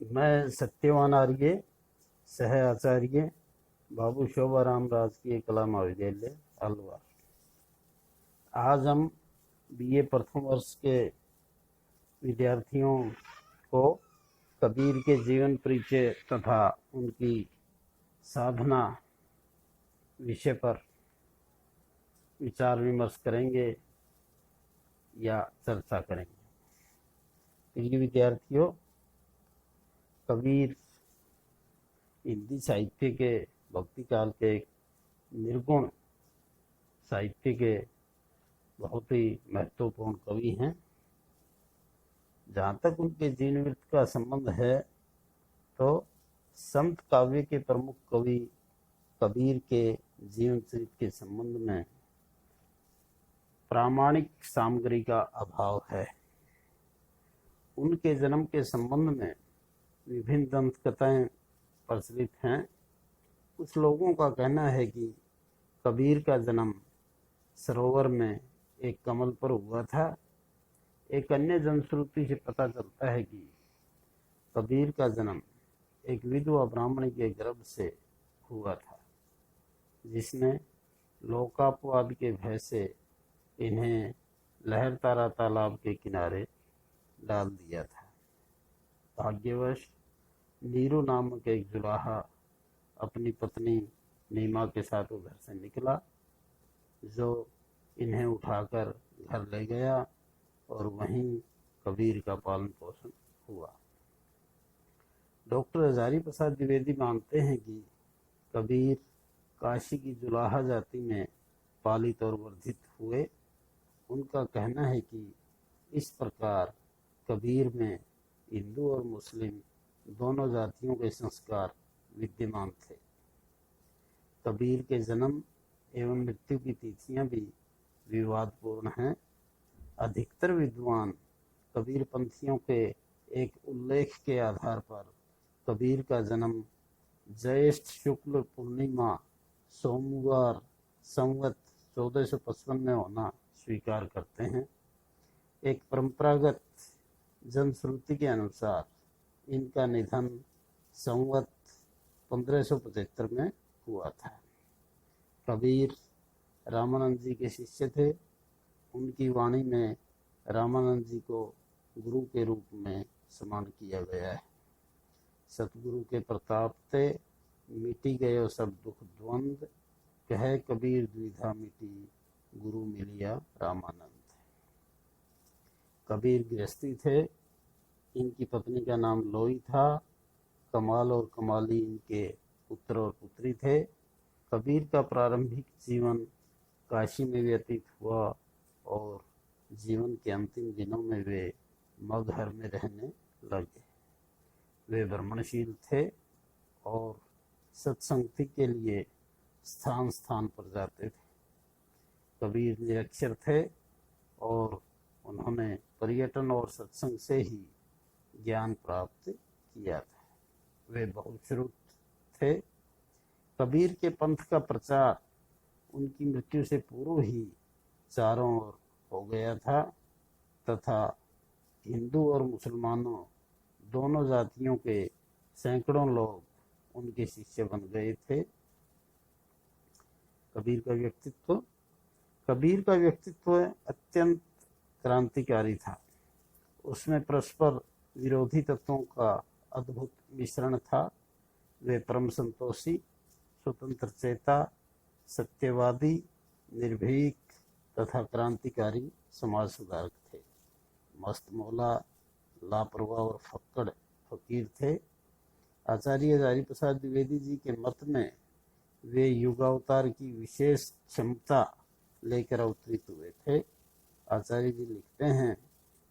मैं सत्यवान आर्य, सह आचार्य, बाबू शोभाराम राजकीय कला महाविद्यालय अलवर। आज हम बीए प्रथम वर्ष के विद्यार्थियों को कबीर के जीवन परिचय तथा उनकी साधना विषय पर विचार विमर्श करेंगे या चर्चा करेंगे। प्रिय विद्यार्थियों, कबीर हिंदी साहित्य के भक्ति काल के एक निर्गुण साहित्य के बहुत ही महत्वपूर्ण कवि हैं। जहाँ तक उनके जीवन वृत्त का संबंध है तो संत काव्य के प्रमुख कवि कबीर के जीवन चरित्र के संबंध में प्रामाणिक सामग्री का अभाव है। उनके जन्म के संबंध में विभिन्न दंत कथाएं प्रचलित हैं। कुछ लोगों का कहना है कि कबीर का जन्म सरोवर में एक कमल पर हुआ था। एक अन्य जनश्रुति से पता चलता है कि कबीर का जन्म एक विधवा ब्राह्मणी के गर्भ से हुआ था, जिसने लोकापवाद के भय से इन्हें लहरतारा तालाब के किनारे डाल दिया था। भाग्यवश नीरू नामक एक जुलाहा अपनी पत्नी नीमा के साथ वो घर से निकला, जो इन्हें उठाकर घर ले गया और वहीं कबीर का पालन पोषण हुआ। डॉक्टर हजारी प्रसाद द्विवेदी मानते हैं कि कबीर काशी की जुलाहा जाति में पालित और वर्धित हुए। उनका कहना है कि इस प्रकार कबीर में हिंदू और मुस्लिम दोनों जातियों के संस्कार विद्यमान थे। कबीर के जन्म एवं मृत्यु की तिथियां भी विवादपूर्ण हैं। अधिकतर विद्वान कबीर पंथियों के एक उल्लेख के आधार पर कबीर का जन्म ज्येष्ठ शुक्ल पूर्णिमा सोमवार संवत 1455 में होना स्वीकार करते हैं। एक परंपरागत जनश्रुति के अनुसार इनका निधन संवत 1575 में हुआ था। कबीर रामानंद जी के शिष्य थे। उनकी वाणी में रामानंद जी को गुरु के रूप में समान किया गया है। सतगुरु के प्रताप ते मिटी गयो सब दुख द्वंद, कहे कबीर द्विधा मिटी गुरु मिलिया रामानंद। कबीर गृहस्थी थे। इनकी पत्नी का नाम लोई था। कमाल और कमाली इनके पुत्र और पुत्री थे। कबीर का प्रारंभिक जीवन काशी में व्यतीत हुआ और जीवन के अंतिम दिनों में वे मगहर में रहने लगे। वे ब्रह्मणशील थे और सत्संगति के लिए स्थान स्थान पर जाते थे। कबीर निरक्षर थे और उन्होंने पर्यटन और सत्संग से ही ज्ञान प्राप्त किया था। वे बहुत श्रुत थे। कबीर के पंथ का प्रचार उनकी मृत्यु से पूर्व ही चारों ओर हो गया था तथा हिंदू और मुसलमानों दोनों जातियों के सैकड़ों लोग उनके शिष्य बन गए थे। कबीर का व्यक्तित्व अत्यंत क्रांतिकारी था। उसमें परस्पर विरोधी तत्वों का अद्भुत मिश्रण था। वे परम संतोषी, स्वतंत्र चेता, सत्यवादी, निर्भीक तथा क्रांतिकारी समाज सुधारक थे। मस्त मौला, लापरवाह और फक्कड़ फकीर थे। आचार्य हजारी प्रसाद द्विवेदी जी के मत में वे युगावतार की विशेष क्षमता लेकर अवतरित हुए थे। आचार्य जी लिखते हैं,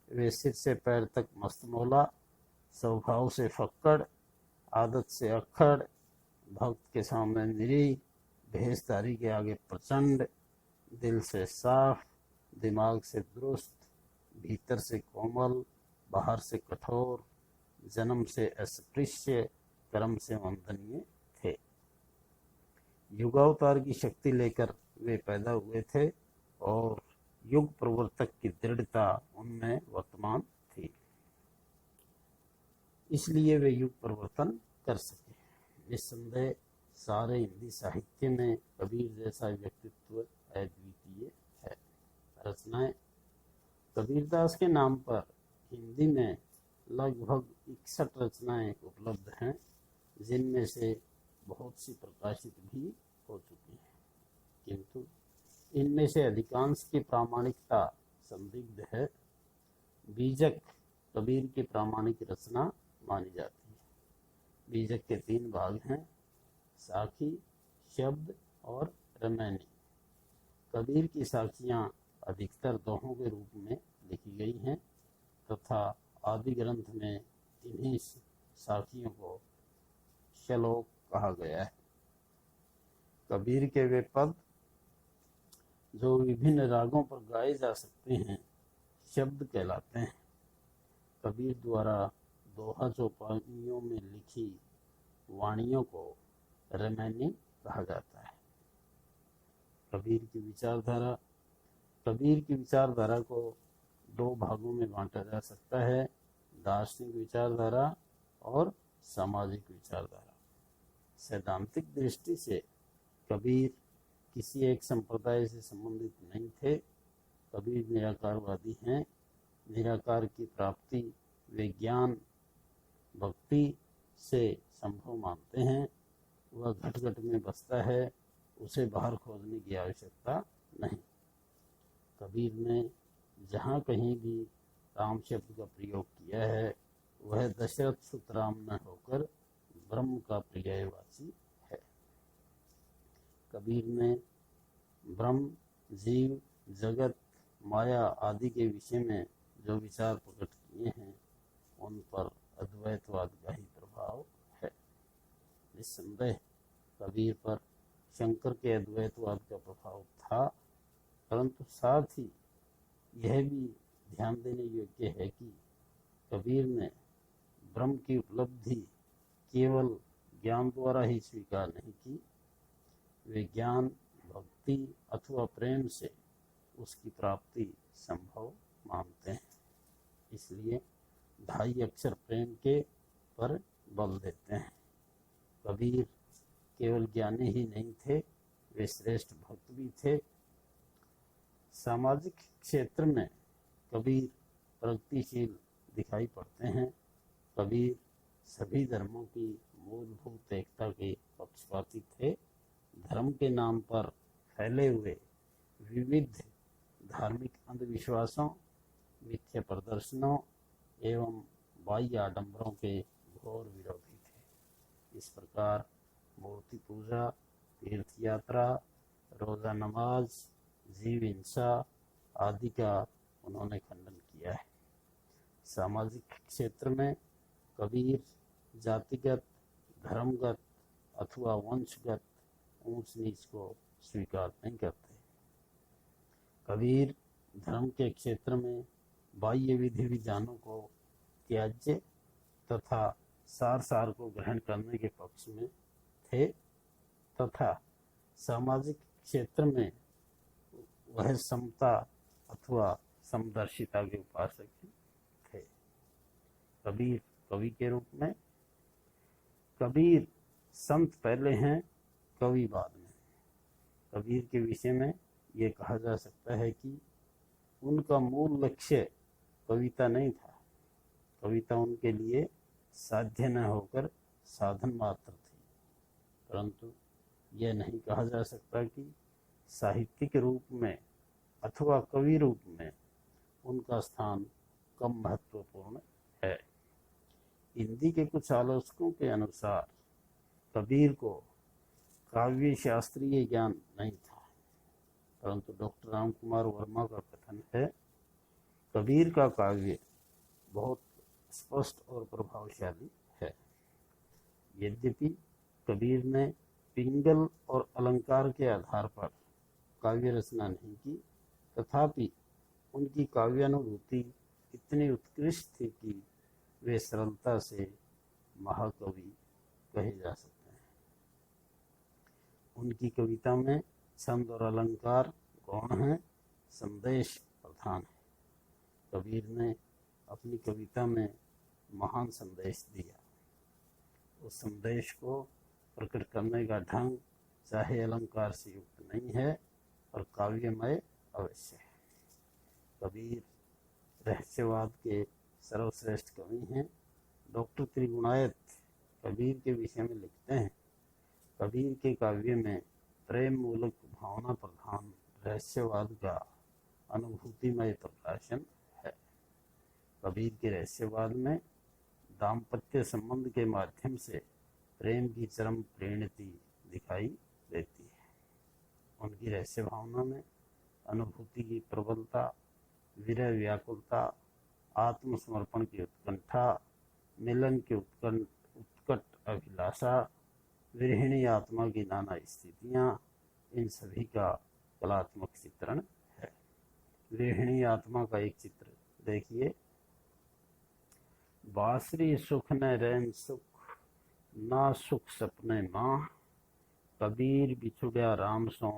वे सिर से पैर तक मस्त मौला, स्वभाव से फक्कड़, आदत से अक्खड़, भक्त के सामने निरी, भेषधारी के आगे प्रचंड, दिल से साफ, दिमाग से दुरुस्त, भीतर से कोमल, बाहर से कठोर, जन्म से अस्पृश्य, कर्म से वंदनीय थे। युगावतार की शक्ति लेकर वे पैदा हुए थे और युग प्रवर्तक की दृढ़ता उनमें वर्तमान थी। इसलिए वे युग परिवर्तन कर सके। निस्संदेह सारे हिंदी साहित्य में कबीर जैसा व्यक्तित्व अद्वितीय है। रचनाएं। कबीरदास के नाम पर हिंदी में लगभग 61 रचनाएं उपलब्ध हैं, जिनमें से बहुत सी प्रकाशित भी हो चुकी हैं, किंतु इनमें से अधिकांश की प्रामाणिकता संदिग्ध है। बीजक कबीर की प्रामाणिक रचना मानी जाती है। बीजक के 3 भाग हैं, साखी, शब्द और रमैनी। कबीर की साखियाँ अधिकतर दोहों के रूप में लिखी गई हैं तथा आदि ग्रंथ में इन्हीं साखियों को श्लोक कहा गया है। कबीर के वे पद जो विभिन्न रागों पर गाए जा सकते हैं शब्द कहलाते हैं। कबीर द्वारा दोहा चौपाइयों में लिखी वाणियों को रमैनी कहा जाता है। कबीर की विचारधारा। कबीर की विचारधारा को 2 भागों में बांटा जा सकता है, दार्शनिक विचारधारा और सामाजिक विचारधारा। सैद्धांतिक दृष्टि से कबीर किसी एक संप्रदाय से संबंधित नहीं थे। कबीर निराकारवादी हैं। निराकार की प्राप्ति वे ज्ञान भक्ति से संभव मानते हैं। वह घट घट में बसता है, उसे बाहर खोजने की आवश्यकता नहीं। कबीर ने जहाँ कहीं भी राम शब्द का प्रयोग किया है वह दशरथ सुत राम न होकर ब्रह्म का पर्यायवाची है। कबीर ने ब्रह्म, जीव, जगत, माया आदि के विषय में जो विचार प्रकट किए हैं उन पर अद्वैतवाद का ही प्रभाव है। निस्संदेह कबीर पर शंकर के अद्वैतवाद का प्रभाव था, परंतु साथ ही यह भी ध्यान देने योग्य है कि कबीर ने ब्रह्म की उपलब्धि केवल ज्ञान द्वारा ही स्वीकार नहीं की। वे ज्ञान, भक्ति अथवा प्रेम से उसकी प्राप्ति संभव मानते हैं। इसलिए 2.5 अक्षर प्रेम के पर बल देते हैं। कबीर केवल ज्ञानी ही नहीं थे, वे श्रेष्ठ भक्त भी थे। सामाजिक क्षेत्र में कबीर प्रगतिशील दिखाई पड़ते हैं। कबीर सभी धर्मों की मूलभूत एकता के पक्षपाती थे। धर्म के नाम पर फैले हुए विविध धार्मिक अंधविश्वासों, मिथ्या प्रदर्शनों एवं बाह्य आडंबरों के घोर विरोधी थे। इस प्रकार मूर्ति पूजा, तीर्थ यात्रा, रोजा नमाज, जीव हिंसा आदि का उन्होंने खंडन किया है। सामाजिक क्षेत्र में कबीर जातिगत, धर्मगत अथवा वंशगत ऊंच नीच को स्वीकार नहीं करते। कबीर धर्म के क्षेत्र में बाह्य विधि विधानों को त्याज्य तथा सार सार को ग्रहण करने के पक्ष में थे तथा सामाजिक क्षेत्र में वह समता अथवा समदर्शिता के उपासक थे। कबीर कवि के रूप में। कबीर संत पहले हैं, कवि बाद में। कबीर के विषय में ये कहा जा सकता है कि उनका मूल लक्ष्य कविता नहीं था। कविता उनके लिए साध्य न होकर साधन मात्र थी। परंतु यह नहीं कहा जा सकता कि साहित्यिक रूप में अथवा कवि रूप में उनका स्थान कम महत्वपूर्ण है। हिंदी के कुछ आलोचकों के अनुसार कबीर को काव्य शास्त्रीय ज्ञान नहीं था, परंतु डॉक्टर राम कुमार वर्मा का कथन है कबीर का काव्य बहुत स्पष्ट और प्रभावशाली है। यद्यपि कबीर ने पिंगल और अलंकार के आधार पर काव्य रचना नहीं की, तथापि उनकी काव्यानुभूति इतनी उत्कृष्ट थी कि वे सरलता से महाकवि कहे जा सकते हैं। उनकी कविता में छंद और अलंकार गौण हैं, संदेश प्रधान है। कबीर ने अपनी कविता में महान संदेश दिया। उस संदेश को प्रकट करने का ढंग चाहे अलंकार से युक्त नहीं है और काव्यमय अवश्य है। कबीर रहस्यवाद के सर्वश्रेष्ठ कवि हैं। डॉक्टर त्रिगुणायत कबीर के विषय में लिखते हैं, कबीर के काव्य में प्रेम मूलक भावना प्रधान रहस्यवाद का अनुभूतिमय प्रकाशन है। कबीर के रहस्यवाद में दाम्पत्य संबंध के माध्यम से प्रेम की चरम परिणति दिखाई देती है। उनकी रहस्य भावना में अनुभूति की प्रबलता, विरह व्याकुलता, आत्मसमर्पण की उत्कंठा, मिलन की उत्कट अभिलाषा, विरहिणी आत्मा की नाना स्थितियां, इन सभी का कलात्मक चित्रण है। विरहिणी आत्मा का एक चित्र देखिए। बासरी सुख न रैन सुख, ना सुख सपने माँ, कबीर बिछुड़िया राम सो,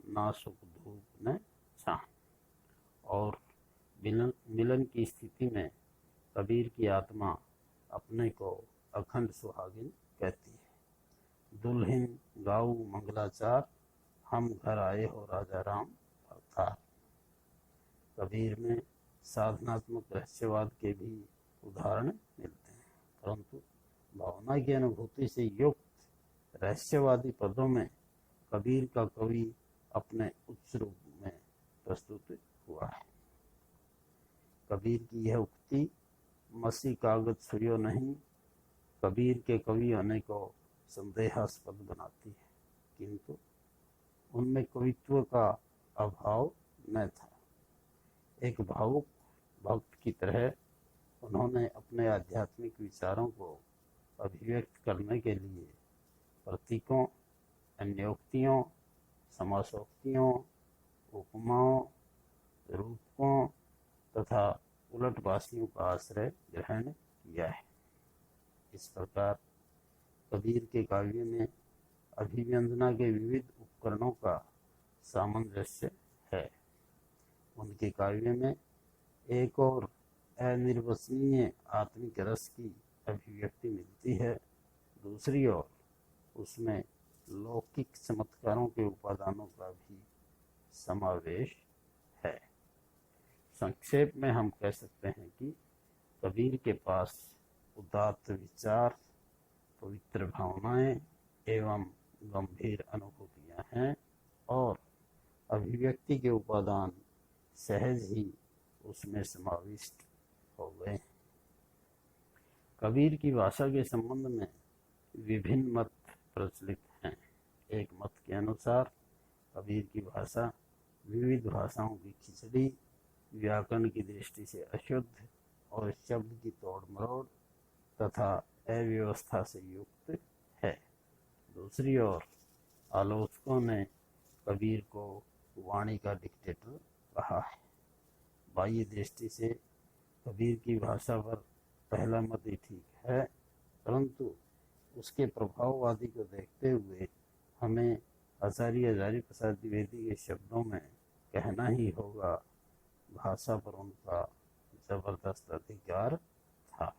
ना सुख धूप न छां। और मिलन की स्थिति में कबीर की आत्मा अपने को अखंड सुहागिन कहती है। दुल्हन गाऊ मंगलाचार, हम घर आए हो राजा राम अवतार। कबीर में साधनात्मक रहस्यवाद के भी उदाहरण मिलते हैं, परंतु भावना की अनुभूति से युक्त रहस्यवादी पदों में कबीर का कवि अपने उच्च रूप में प्रस्तुत हुआ है। कबीर की यह उक्ति मसी कागज छुयो नहीं, कबीर के कवि होने को संदेहास्पद बनाती है, किंतु उनमें कवित्व का अभाव न था। एक भावुक भक्त की तरह उन्होंने अपने आध्यात्मिक विचारों को अभिव्यक्त करने के लिए प्रतीकों, अन्योक्तियों, समासोक्तियों, उपमाओं, रूपकों तथा उलटवासियों का आश्रय ग्रहण किया है। इस प्रकार कबीर के काव्य में अभिव्यंजना के विविध उपकरणों का सामंजस्य है। उनके काव्य में एक और अनिर्वचनीय आत्मिक रस की अभिव्यक्ति मिलती है, दूसरी ओर उसमें लौकिक चमत्कारों के उपादानों का भी समावेश है। संक्षेप में हम कह सकते हैं कि कबीर के पास उदात्त विचार, पवित्र भावनाएं एवं गंभीर अनुभूतियां हैं और अभिव्यक्ति के उपादान सहज ही उसमें समाविष्ट हो गए। कबीर की भाषा के संबंध में विभिन्न मत प्रचलित हैं। एक मत के अनुसार कबीर की भाषा विविध भाषाओं की खिचड़ी, व्याकरण की दृष्टि से अशुद्ध और शब्द की तोड़ मरोड़ तथा अव्यवस्था से युक्त है। दूसरी ओर आलोचकों ने कबीर को वाणी का डिक्टेटर कहा है। बाह्य दृष्टि से कबीर की भाषा पर पहला मत ही ठीक है, परंतु उसके प्रभाववादी को देखते हुए हमें आचार्य हजारी प्रसाद द्विवेदी के शब्दों में कहना ही होगा, भाषा पर उनका जबरदस्त अधिकार था।